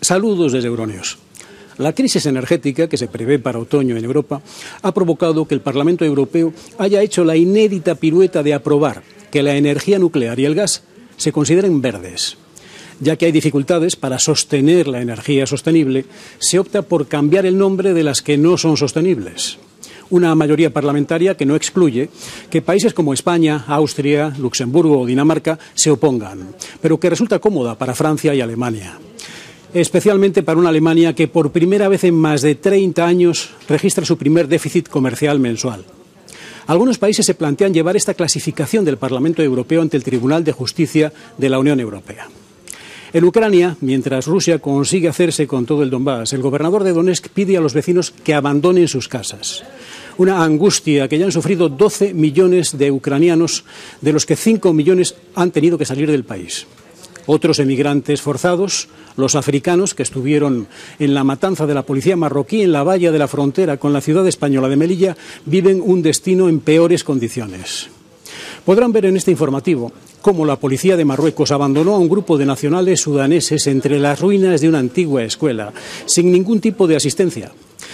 Saludos desde Euronews. La crisis energética que se prevé para otoño en Europa ha provocado que el Parlamento Europeo haya hecho la inédita pirueta de aprobar que la energía nuclear y el gas se consideren verdes. Ya que hay dificultades para sostener la energía sostenible, se opta por cambiar el nombre de las que no son sostenibles. Una mayoría parlamentaria que no excluye que países como España, Austria, Luxemburgo o Dinamarca se opongan, pero que resulta cómoda para Francia y Alemania. Especialmente para una Alemania que por primera vez en más de 30 años registra su primer déficit comercial mensual. Algunos países se plantean llevar esta clasificación del Parlamento Europeo ante el Tribunal de Justicia de la Unión Europea. En Ucrania, mientras Rusia consigue hacerse con todo el Donbass, el gobernador de Donetsk pide a los vecinos que abandonen sus casas. Una angustia que ya han sufrido 12 millones de ucranianos, de los que 5 millones han tenido que salir del país. Otros emigrantes forzados, los africanos que estuvieron en la matanza de la policía marroquí en la valla de la frontera con la ciudad española de Melilla, viven un destino en peores condiciones. Podrán ver en este informativo cómo la policía de Marruecos abandonó a un grupo de nacionales sudaneses entre las ruinas de una antigua escuela, sin ningún tipo de asistencia.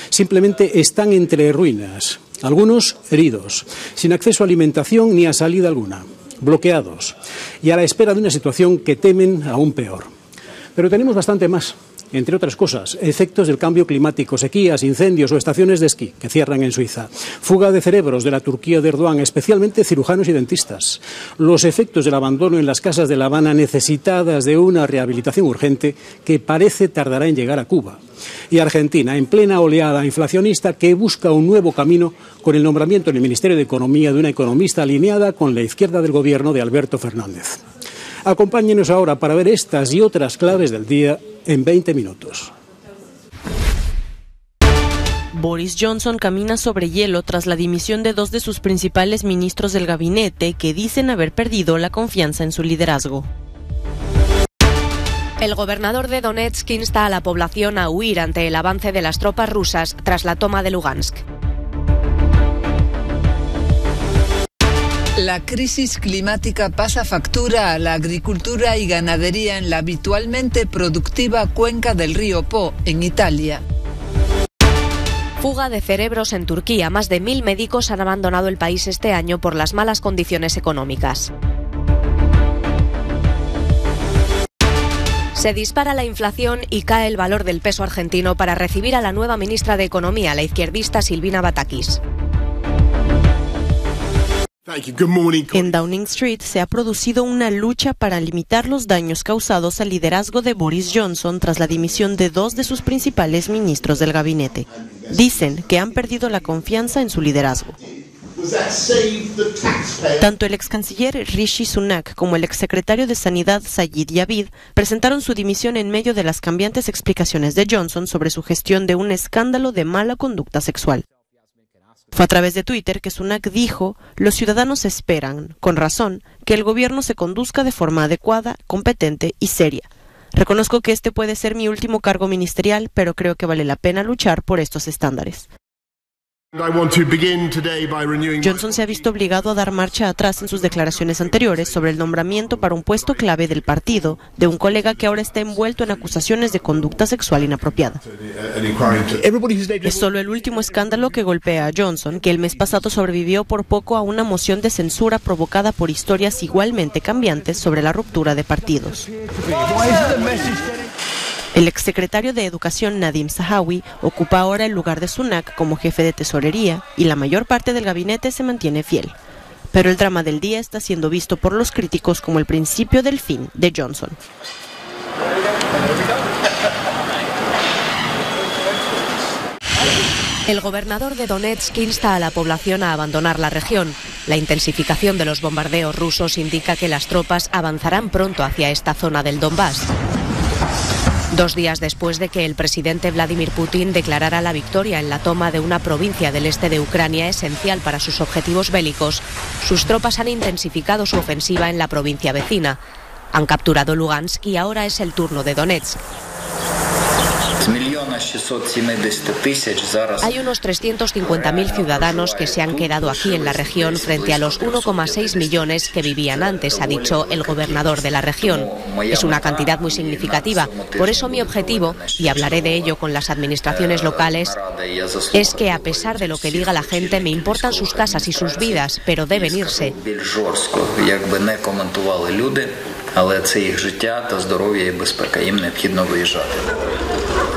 Simplemente están entre ruinas, algunos heridos, sin acceso a alimentación ni a salida alguna, bloqueados y a la espera de una situación que temen aún peor. Pero tenemos bastante más. Entre otras cosas, efectos del cambio climático, sequías, incendios o estaciones de esquí que cierran en Suiza, fuga de cerebros de la Turquía de Erdogan, especialmente cirujanos y dentistas, los efectos del abandono en las casas de La Habana necesitadas de una rehabilitación urgente que parece tardará en llegar a Cuba, y Argentina, en plena oleada inflacionista que busca un nuevo camino con el nombramiento en el Ministerio de Economía de una economista alineada con la izquierda del gobierno de Alberto Fernández. Acompáñenos ahora para ver estas y otras claves del día en 20 minutos. Boris Johnson camina sobre hielo tras la dimisión de dos de sus principales ministros del gabinete que dicen haber perdido la confianza en su liderazgo. El gobernador de Donetsk insta a la población a huir ante el avance de las tropas rusas tras la toma de Lugansk. La crisis climática pasa factura a la agricultura y ganadería en la habitualmente productiva cuenca del río Po, en Italia. Fuga de cerebros en Turquía. Más de 1000 médicos han abandonado el país este año por las malas condiciones económicas. Se dispara la inflación y cae el valor del peso argentino para recibir a la nueva ministra de Economía, la izquierdista Silvina Batakis. En Downing Street se ha producido una lucha para limitar los daños causados al liderazgo de Boris Johnson tras la dimisión de dos de sus principales ministros del gabinete. Dicen que han perdido la confianza en su liderazgo. Tanto el ex canciller Rishi Sunak como el exsecretario de Sanidad Sajid Javid presentaron su dimisión en medio de las cambiantes explicaciones de Johnson sobre su gestión de un escándalo de mala conducta sexual. Fue a través de Twitter que Sunak dijo: los ciudadanos esperan, con razón, que el gobierno se conduzca de forma adecuada, competente y seria. Reconozco que este puede ser mi último cargo ministerial, pero creo que vale la pena luchar por estos estándares. Johnson se ha visto obligado a dar marcha atrás en sus declaraciones anteriores sobre el nombramiento para un puesto clave del partido de un colega que ahora está envuelto en acusaciones de conducta sexual inapropiada. Es solo el último escándalo que golpea a Johnson, que el mes pasado sobrevivió por poco a una moción de censura provocada por historias igualmente cambiantes sobre la ruptura de partidos. El exsecretario de Educación Nadhim Zahawi ocupa ahora el lugar de Sunak como jefe de tesorería y la mayor parte del gabinete se mantiene fiel. Pero el drama del día está siendo visto por los críticos como el principio del fin de Johnson. El gobernador de Donetsk insta a la población a abandonar la región. La intensificación de los bombardeos rusos indica que las tropas avanzarán pronto hacia esta zona del Donbass. 2 días después de que el presidente Vladimir Putin declarara la victoria en la toma de una provincia del este de Ucrania esencial para sus objetivos bélicos, sus tropas han intensificado su ofensiva en la provincia vecina. Han capturado Lugansk y ahora es el turno de Donetsk. Hay unos 350.000 ciudadanos que se han quedado aquí en la región frente a los 1,6 millones que vivían antes, ha dicho el gobernador de la región. Es una cantidad muy significativa. Por eso mi objetivo, y hablaré de ello con las administraciones locales, es que a pesar de lo que diga la gente, me importan sus casas y sus vidas, pero deben irse.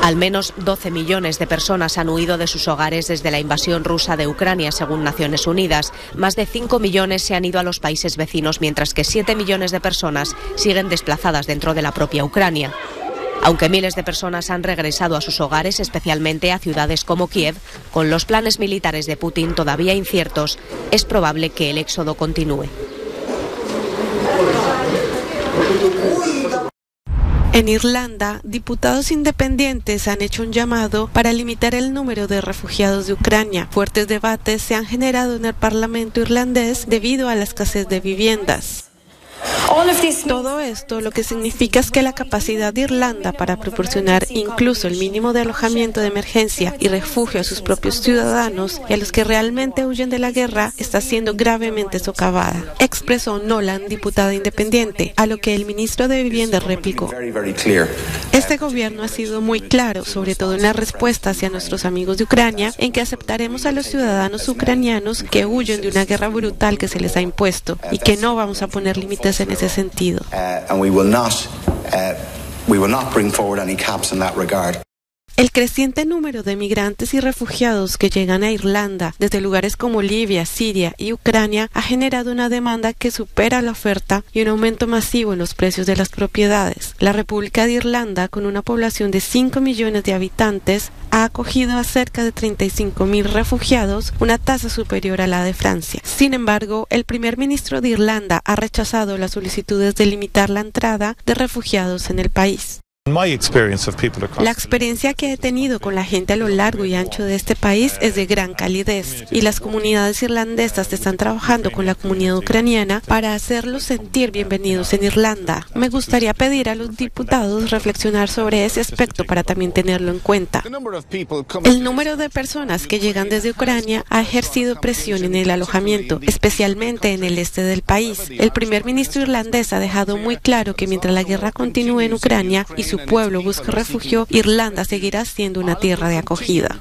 Al menos 12 millones de personas han huido de sus hogares desde la invasión rusa de Ucrania, según Naciones Unidas. Más de 5 millones se han ido a los países vecinos, mientras que 7 millones de personas siguen desplazadas dentro de la propia Ucrania. Aunque miles de personas han regresado a sus hogares, especialmente a ciudades como Kiev, con los planes militares de Putin todavía inciertos, es probable que el éxodo continúe. En Irlanda, diputados independientes han hecho un llamado para limitar el número de refugiados de Ucrania. Fuertes debates se han generado en el Parlamento irlandés debido a la escasez de viviendas. Todo esto lo que significa es que la capacidad de Irlanda para proporcionar incluso el mínimo de alojamiento de emergencia y refugio a sus propios ciudadanos y a los que realmente huyen de la guerra está siendo gravemente socavada, expresó Nolan, diputada independiente, a lo que el ministro de Vivienda replicó. Este gobierno ha sido muy claro, sobre todo en la respuesta hacia nuestros amigos de Ucrania, en que aceptaremos a los ciudadanos ucranianos que huyen de una guerra brutal que se les ha impuesto y que no vamos a poner límites en ese sentido. El creciente número de migrantes y refugiados que llegan a Irlanda desde lugares como Libia, Siria y Ucrania ha generado una demanda que supera la oferta y un aumento masivo en los precios de las propiedades. La República de Irlanda, con una población de 5 millones de habitantes, ha acogido a cerca de 35.000 refugiados, una tasa superior a la de Francia. Sin embargo, el primer ministro de Irlanda ha rechazado las solicitudes de limitar la entrada de refugiados en el país. La experiencia que he tenido con la gente a lo largo y ancho de este país es de gran calidez y las comunidades irlandesas están trabajando con la comunidad ucraniana para hacerlos sentir bienvenidos en Irlanda. Me gustaría pedir a los diputados reflexionar sobre ese aspecto para también tenerlo en cuenta. El número de personas que llegan desde Ucrania ha ejercido presión en el alojamiento, especialmente en el este del país. El primer ministro irlandés ha dejado muy claro que mientras la guerra continúe en Ucrania y su pueblo busca refugio, Irlanda seguirá siendo una tierra de acogida.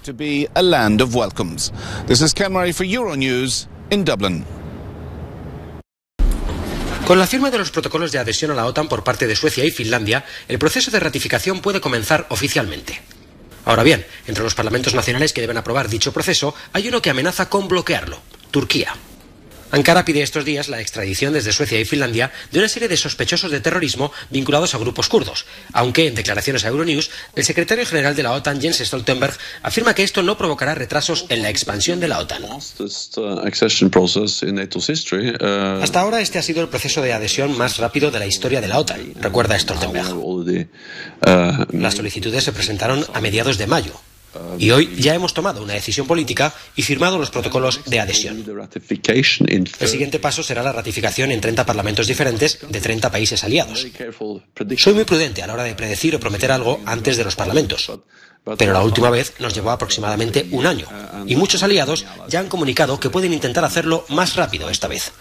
Con la firma de los protocolos de adhesión a la OTAN por parte de Suecia y Finlandia, el proceso de ratificación puede comenzar oficialmente. Ahora bien, entre los parlamentos nacionales que deben aprobar dicho proceso, hay uno que amenaza con bloquearlo: Turquía. Ankara pide estos días la extradición desde Suecia y Finlandia de una serie de sospechosos de terrorismo vinculados a grupos kurdos, aunque en declaraciones a Euronews, el secretario general de la OTAN, Jens Stoltenberg, afirma que esto no provocará retrasos en la expansión de la OTAN. Hasta ahora este ha sido el proceso de adhesión más rápido de la historia de la OTAN, recuerda Stoltenberg. Las solicitudes se presentaron a mediados de mayo. Y hoy ya hemos tomado una decisión política y firmado los protocolos de adhesión. El siguiente paso será la ratificación en 30 parlamentos diferentes de 30 países aliados. Soy muy prudente a la hora de predecir o prometer algo antes de los parlamentos. Pero la última vez nos llevó aproximadamente un año. Y muchos aliados ya han comunicado que pueden intentar hacerlo más rápido esta vez.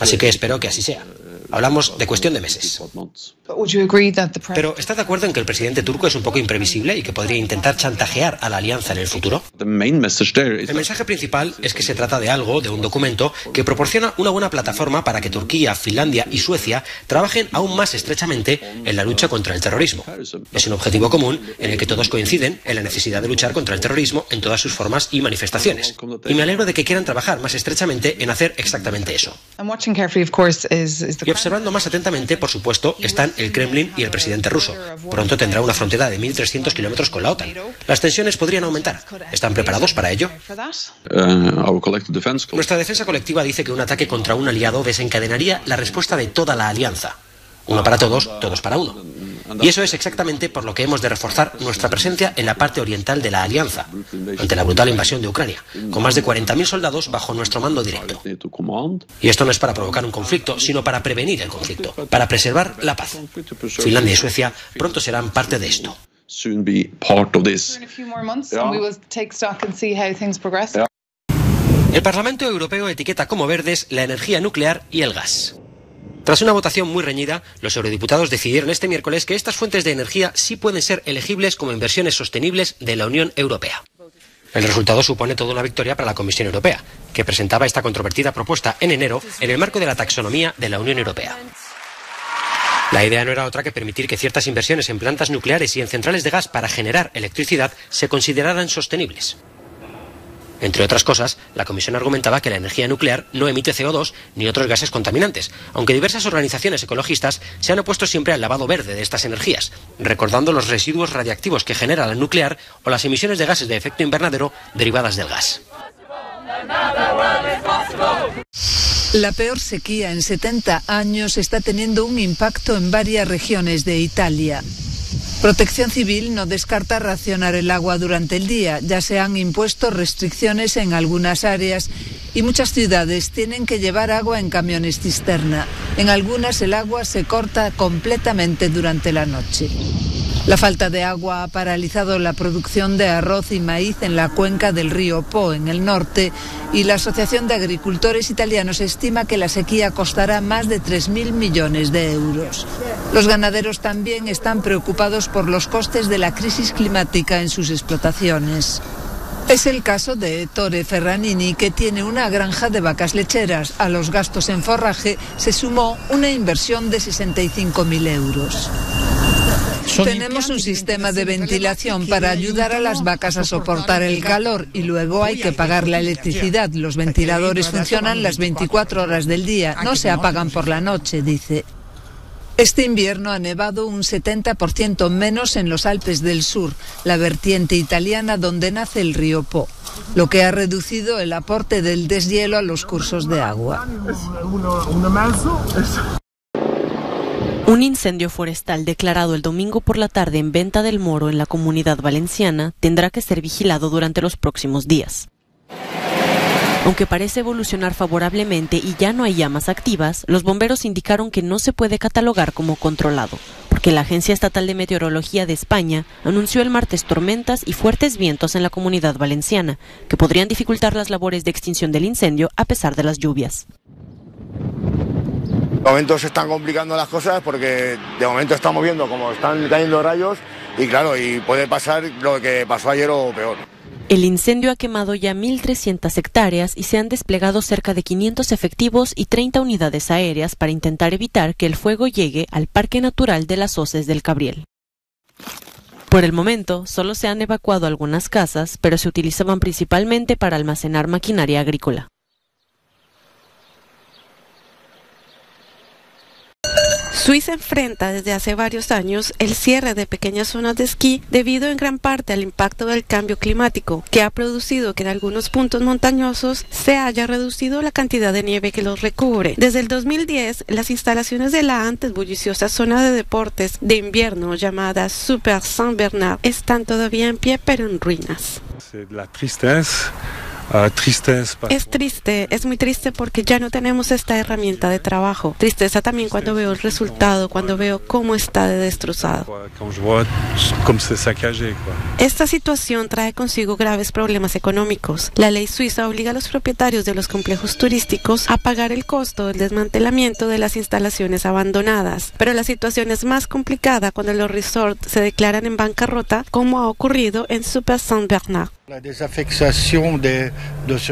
Así que espero que así sea. Hablamos de cuestión de meses. Pero ¿está de acuerdo en que el presidente turco es un poco imprevisible y que podría intentar chantajear a la alianza en el futuro? El mensaje principal es que se trata de un documento que proporciona una buena plataforma para que Turquía, Finlandia y Suecia trabajen aún más estrechamente en la lucha contra el terrorismo. Es un objetivo común en el que todos coinciden en la necesidad de luchar contra el terrorismo en todas sus formas y manifestaciones. Y me alegro de que quieran trabajar más estrechamente en hacer exactamente eso. Y observando más atentamente, por supuesto, están el Kremlin y el presidente ruso. Pronto tendrá una frontera de 1.300 kilómetros con la OTAN. Las tensiones podrían aumentar. ¿Están preparados para ello? Nuestra defensa colectiva dice que un ataque contra un aliado desencadenaría la respuesta de toda la alianza. Uno para todos, todos para uno. Y eso es exactamente por lo que hemos de reforzar nuestra presencia en la parte oriental de la alianza, ante la brutal invasión de Ucrania, con más de 40.000 soldados bajo nuestro mando directo. Y esto no es para provocar un conflicto, sino para prevenir el conflicto, para preservar la paz. Finlandia y Suecia pronto serán parte de esto. El Parlamento Europeo etiqueta como verdes la energía nuclear y el gas. Tras una votación muy reñida, los eurodiputados decidieron este miércoles que estas fuentes de energía sí pueden ser elegibles como inversiones sostenibles de la Unión Europea. El resultado supone toda una victoria para la Comisión Europea, que presentaba esta controvertida propuesta en enero en el marco de la taxonomía de la Unión Europea. La idea no era otra que permitir que ciertas inversiones en plantas nucleares y en centrales de gas para generar electricidad se consideraran sostenibles. Entre otras cosas, la Comisión argumentaba que la energía nuclear no emite CO2 ni otros gases contaminantes, aunque diversas organizaciones ecologistas se han opuesto siempre al lavado verde de estas energías, recordando los residuos radiactivos que genera la nuclear o las emisiones de gases de efecto invernadero derivadas del gas. La peor sequía en 70 años está teniendo un impacto en varias regiones de Italia. Protección Civil no descarta racionar el agua durante el día. Ya se han impuesto restricciones en algunas áreas y muchas ciudades tienen que llevar agua en camiones cisterna. En algunas el agua se corta completamente durante la noche. La falta de agua ha paralizado la producción de arroz y maíz en la cuenca del río Po, en el norte, y la Asociación de Agricultores Italianos estima que la sequía costará más de 3.000 millones de euros. Los ganaderos también están preocupados por los costes de la crisis climática en sus explotaciones. Es el caso de Ettore Ferranini, que tiene una granja de vacas lecheras. A los gastos en forraje se sumó una inversión de 65.000 euros. Tenemos un sistema de ventilación para ayudar a las vacas a soportar el calor y luego hay que pagar la electricidad. Los ventiladores funcionan las 24 horas del día, no se apagan por la noche, dice. Este invierno ha nevado un 70% menos en los Alpes del Sur, la vertiente italiana donde nace el río Po, lo que ha reducido el aporte del deshielo a los cursos de agua. Un incendio forestal declarado el domingo por la tarde en Venta del Moro, en la Comunidad Valenciana, tendrá que ser vigilado durante los próximos días. Aunque parece evolucionar favorablemente y ya no hay llamas activas, los bomberos indicaron que no se puede catalogar como controlado, porque la Agencia Estatal de Meteorología de España anunció el martes tormentas y fuertes vientos en la Comunidad Valenciana, que podrían dificultar las labores de extinción del incendio a pesar de las lluvias. De momento se están complicando las cosas porque de momento estamos viendo cómo están cayendo rayos y claro, y puede pasar lo que pasó ayer o peor. El incendio ha quemado ya 1.300 hectáreas y se han desplegado cerca de 500 efectivos y 30 unidades aéreas para intentar evitar que el fuego llegue al Parque Natural de las Hoces del Cabriel. Por el momento, solo se han evacuado algunas casas, pero se utilizaban principalmente para almacenar maquinaria agrícola. Suiza enfrenta desde hace varios años el cierre de pequeñas zonas de esquí debido en gran parte al impacto del cambio climático, que ha producido que en algunos puntos montañosos se haya reducido la cantidad de nieve que los recubre. Desde el 2010, las instalaciones de la antes bulliciosa zona de deportes de invierno llamada Super Saint-Bernard están todavía en pie, pero en ruinas. Es triste, es muy triste porque ya no tenemos esta herramienta de trabajo. Tristeza también cuando veo el resultado, cuando veo cómo está de destrozado. Esta situación trae consigo graves problemas económicos. La ley suiza obliga a los propietarios de los complejos turísticos a pagar el costo del desmantelamiento de las instalaciones abandonadas. Pero la situación es más complicada cuando los resorts se declaran en bancarrota, como ha ocurrido en Super Saint-Bernard.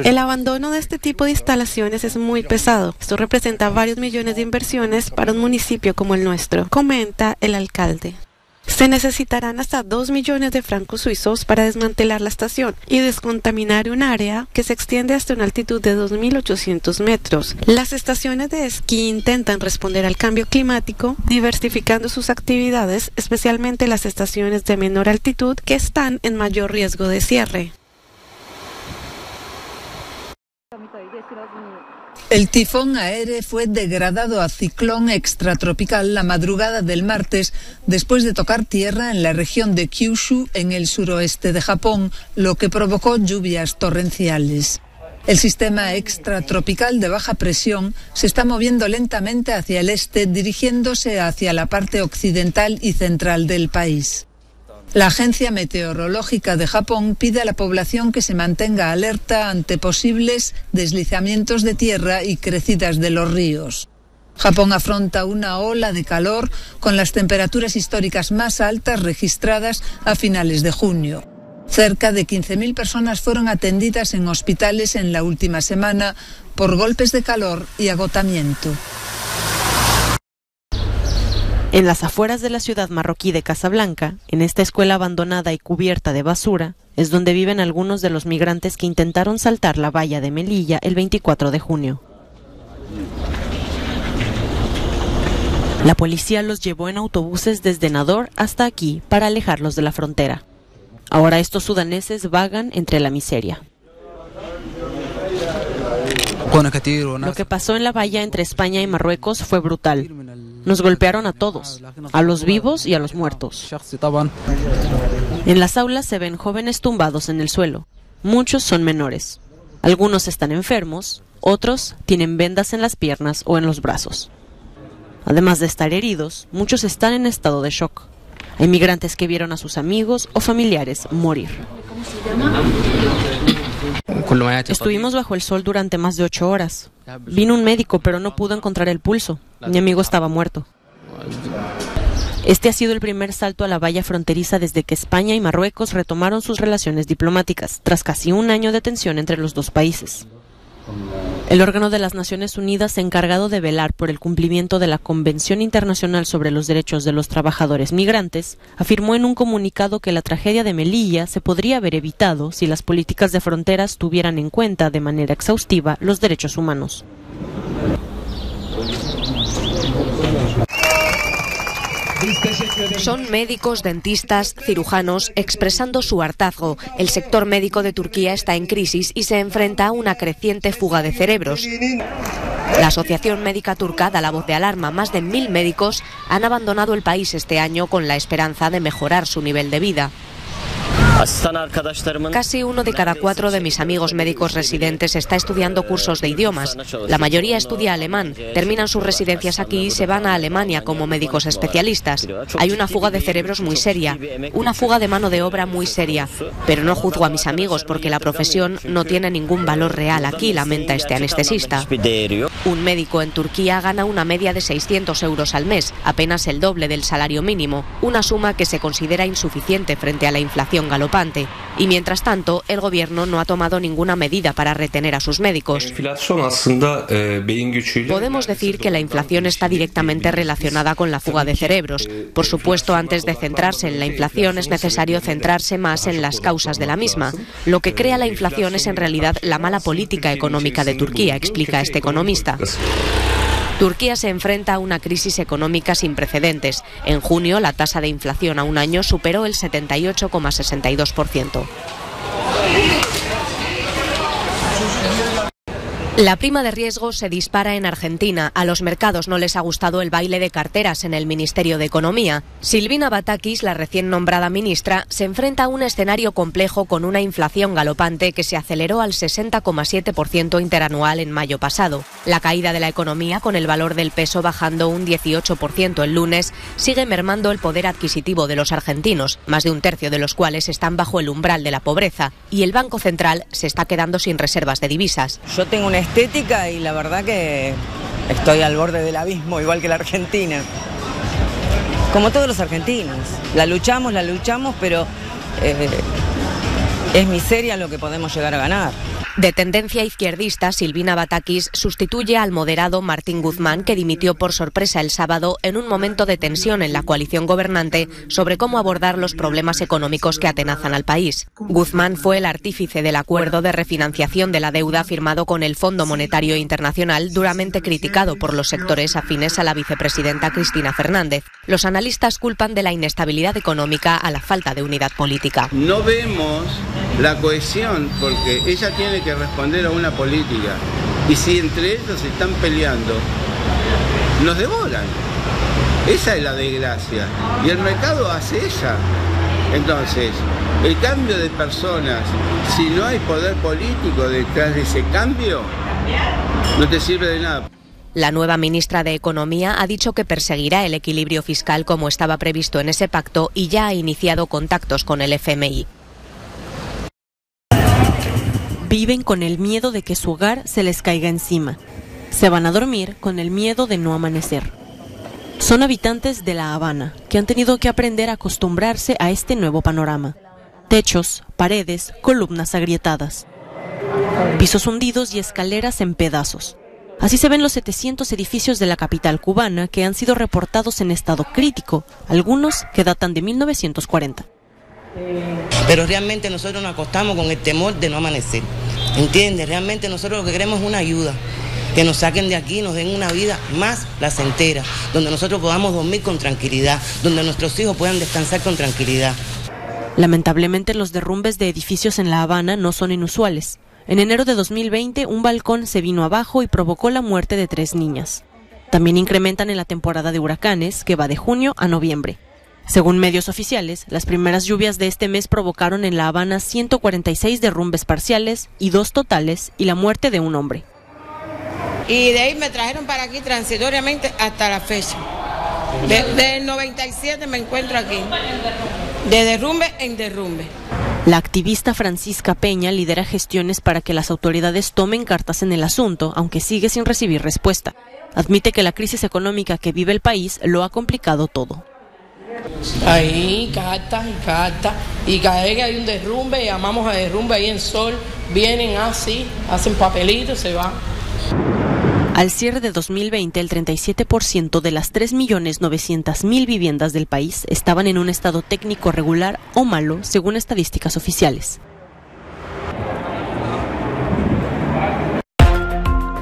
El abandono de este tipo de instalaciones es muy pesado. Esto representa varios millones de inversiones para un municipio como el nuestro, comenta el alcalde. Se necesitarán hasta 2 millones de francos suizos para desmantelar la estación y descontaminar un área que se extiende hasta una altitud de 2.800 metros. Las estaciones de esquí intentan responder al cambio climático, diversificando sus actividades, especialmente las estaciones de menor altitud que están en mayor riesgo de cierre. El tifón Aere fue degradado a ciclón extratropical la madrugada del martes después de tocar tierra en la región de Kyushu, en el suroeste de Japón, lo que provocó lluvias torrenciales. El sistema extratropical de baja presión se está moviendo lentamente hacia el este, dirigiéndose hacia la parte occidental y central del país. La Agencia Meteorológica de Japón pide a la población que se mantenga alerta ante posibles deslizamientos de tierra y crecidas de los ríos. Japón afronta una ola de calor con las temperaturas históricas más altas registradas a finales de junio. Cerca de 15.000 personas fueron atendidas en hospitales en la última semana por golpes de calor y agotamiento. En las afueras de la ciudad marroquí de Casablanca, en esta escuela abandonada y cubierta de basura, es donde viven algunos de los migrantes que intentaron saltar la valla de Melilla el 24 de junio. La policía los llevó en autobuses desde Nador hasta aquí para alejarlos de la frontera. Ahora estos sudaneses vagan entre la miseria. Lo que pasó en la valla entre España y Marruecos fue brutal. Nos golpearon a todos, a los vivos y a los muertos. En las aulas se ven jóvenes tumbados en el suelo. Muchos son menores. Algunos están enfermos, otros tienen vendas en las piernas o en los brazos. Además de estar heridos, muchos están en estado de shock. Hay migrantes que vieron a sus amigos o familiares morir. Estuvimos bajo el sol durante más de 8 horas. Vino un médico, pero no pudo encontrar el pulso. Mi amigo estaba muerto. Este ha sido el primer salto a la valla fronteriza desde que España y Marruecos retomaron sus relaciones diplomáticas, tras casi un año de tensión entre los dos países. El órgano de las Naciones Unidas encargado de velar por el cumplimiento de la Convención Internacional sobre los Derechos de los Trabajadores Migrantes afirmó en un comunicado que la tragedia de Melilla se podría haber evitado si las políticas de fronteras tuvieran en cuenta de manera exhaustiva los derechos humanos. Son médicos, dentistas, cirujanos expresando su hartazgo. El sector médico de Turquía está en crisis y se enfrenta a una creciente fuga de cerebros. La Asociación Médica Turca da la voz de alarma. Más de 1.000 médicos han abandonado el país este año con la esperanza de mejorar su nivel de vida. Casi 1 de cada 4 de mis amigos médicos residentes está estudiando cursos de idiomas. La mayoría estudia alemán, terminan sus residencias aquí y se van a Alemania como médicos especialistas. Hay una fuga de cerebros muy seria, una fuga de mano de obra muy seria. Pero no juzgo a mis amigos porque la profesión no tiene ningún valor real aquí, lamenta este anestesista. Un médico en Turquía gana una media de 600 euros al mes, apenas el doble del salario mínimo, una suma que se considera insuficiente frente a la inflación galopante. Y mientras tanto, el gobierno no ha tomado ninguna medida para retener a sus médicos. Podemos decir que la inflación está directamente relacionada con la fuga de cerebros. Por supuesto, antes de centrarse en la inflación es necesario centrarse más en las causas de la misma. Lo que crea la inflación es en realidad la mala política económica de Turquía, explica este economista. Turquía se enfrenta a una crisis económica sin precedentes. En junio, la tasa de inflación a un año superó el 78,62%. La prima de riesgo se dispara en Argentina. A los mercados no les ha gustado el baile de carteras en el Ministerio de Economía. Silvina Batakis, la recién nombrada ministra, se enfrenta a un escenario complejo con una inflación galopante que se aceleró al 60,7% interanual en mayo pasado. La caída de la economía, con el valor del peso bajando un 18% el lunes, sigue mermando el poder adquisitivo de los argentinos, más de un tercio de los cuales están bajo el umbral de la pobreza, y el Banco Central se está quedando sin reservas de divisas. Yo tengo una estética y la verdad que estoy al borde del abismo, igual que la Argentina. Como todos los argentinos. La luchamos, pero es miseria lo que podemos llegar a ganar. De tendencia izquierdista, Silvina Batakis sustituye al moderado Martín Guzmán, que dimitió por sorpresa el sábado en un momento de tensión en la coalición gobernante sobre cómo abordar los problemas económicos que atenazan al país. Guzmán fue el artífice del acuerdo de refinanciación de la deuda firmado con el Fondo Monetario Internacional, duramente criticado por los sectores afines a la vicepresidenta Cristina Fernández. Los analistas culpan de la inestabilidad económica a la falta de unidad política. No vemos la cohesión porque ella tiene que responder a una política y si entre ellos se están peleando nos devoran. Esa es la desgracia y el mercado hace ella. Entonces el cambio de personas, si no hay poder político detrás de ese cambio, no te sirve de nada. La nueva ministra de Economía ha dicho que perseguirá el equilibrio fiscal como estaba previsto en ese pacto y ya ha iniciado contactos con el FMI. Viven con el miedo de que su hogar se les caiga encima. Se van a dormir con el miedo de no amanecer. Son habitantes de La Habana, que han tenido que aprender a acostumbrarse a este nuevo panorama. Techos, paredes, columnas agrietadas. Pisos hundidos y escaleras en pedazos. Así se ven los 700 edificios de la capital cubana que han sido reportados en estado crítico, algunos que datan de 1940. Pero realmente nosotros nos acostamos con el temor de no amanecer, ¿entiendes? Realmente nosotros lo que queremos es una ayuda, que nos saquen de aquí, nos den una vida más placentera, donde nosotros podamos dormir con tranquilidad, donde nuestros hijos puedan descansar con tranquilidad. Lamentablemente los derrumbes de edificios en La Habana no son inusuales. En enero de 2020 un balcón se vino abajo y provocó la muerte de 3 niñas. También incrementan en la temporada de huracanes, que va de junio a noviembre. Según medios oficiales, las primeras lluvias de este mes provocaron en La Habana 146 derrumbes parciales y 2 totales y la muerte de un hombre. Y de ahí me trajeron para aquí transitoriamente hasta la fecha. Desde el 97 me encuentro aquí, de derrumbe en derrumbe. La activista Francisca Peña lidera gestiones para que las autoridades tomen cartas en el asunto, aunque sigue sin recibir respuesta. Admite que la crisis económica que vive el país lo ha complicado todo. Ahí cartas, y cada vez que hay un derrumbe, llamamos a derrumbe ahí en Sol, vienen así, hacen papelitos y se van. Al cierre de 2020, el 37% de las 3.900.000 viviendas del país estaban en un estado técnico regular o malo, según estadísticas oficiales.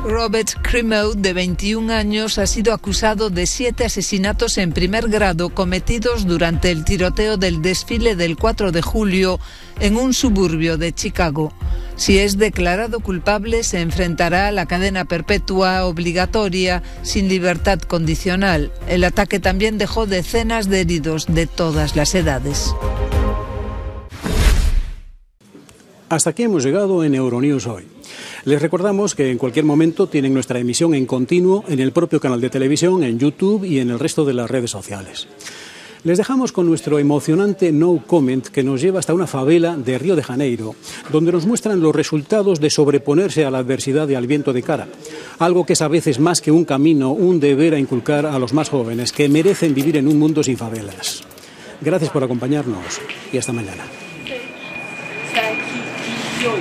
Robert Crimo, de 21 años, ha sido acusado de 7 asesinatos en primer grado cometidos durante el tiroteo del desfile del 4 de julio en un suburbio de Chicago. Si es declarado culpable, se enfrentará a la cadena perpetua obligatoria sin libertad condicional. El ataque también dejó decenas de heridos de todas las edades. Hasta aquí hemos llegado en Euronews hoy. Les recordamos que en cualquier momento tienen nuestra emisión en continuo en el propio canal de televisión, en YouTube y en el resto de las redes sociales. Les dejamos con nuestro emocionante No Comment que nos lleva hasta una favela de Río de Janeiro, donde nos muestran los resultados de sobreponerse a la adversidad y al viento de cara. Algo que es a veces más que un camino, un deber a inculcar a los más jóvenes, que merecen vivir en un mundo sin favelas. Gracias por acompañarnos y hasta mañana. Tchau.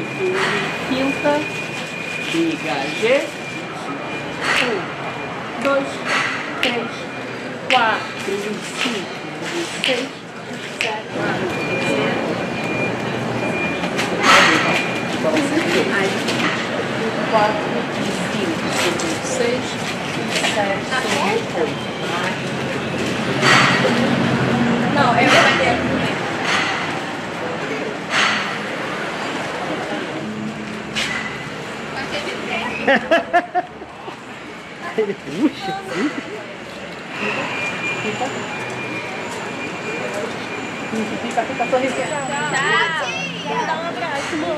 Dá um abraço, mãe.